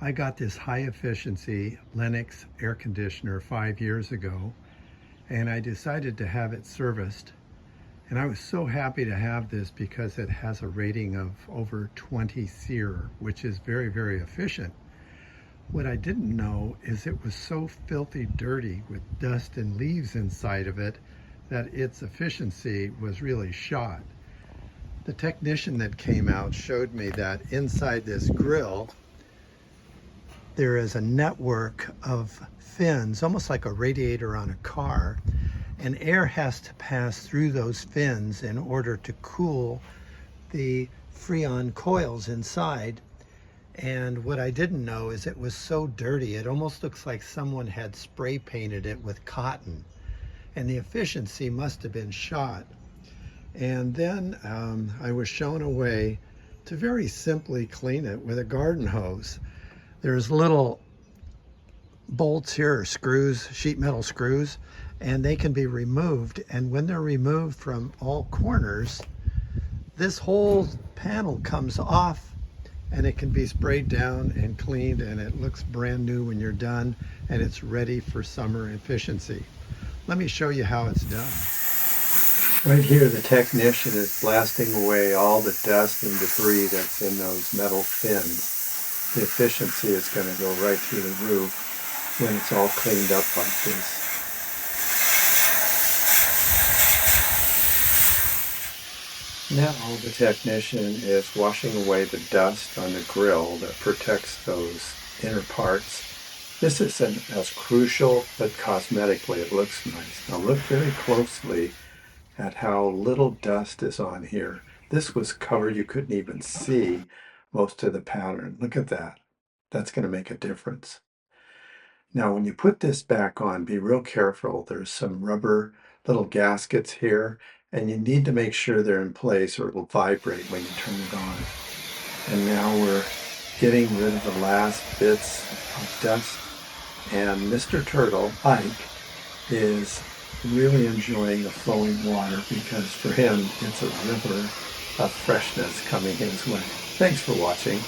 I got this high efficiency Lennox air conditioner 5 years ago, and I decided to have it serviced. And I was so happy to have this because it has a rating of over 20 SEER, which is very, very efficient. What I didn't know is it was so filthy dirty with dust and leaves inside of it that its efficiency was really shot. The technician that came out showed me that inside this grill there is a network of fins, almost like a radiator on a car, and air has to pass through those fins in order to cool the Freon coils inside. And what I didn't know is it was so dirty, it almost looks like someone had spray painted it with cotton, and the efficiency must have been shot. And then I was shown a way to very simply clean it with a garden hose. There's little bolts here, or screws, sheet metal screws, and they can be removed. And when they're removed from all corners, this whole panel comes off and it can be sprayed down and cleaned, and it looks brand new when you're done, and it's ready for summer efficiency. Let me show you how it's done. Right here, the technician is blasting away all the dust and debris that's in those metal fins. The efficiency is going to go right through the roof when it's all cleaned up like this. Now the technician is washing away the dust on the grill that protects those inner parts. This isn't as crucial, but cosmetically it looks nice. Now look very closely at how little dust is on here. This was covered, you couldn't even see most of the pattern. Look at that. That's going to make a difference. Now when you put this back on, be real careful. There's some rubber little gaskets here, and you need to make sure they're in place or it will vibrate when you turn it on. And now we're getting rid of the last bits of dust, and Mr. Turtle, Ike, is really enjoying the flowing water because for him it's a river of freshness coming his way. Thanks for watching.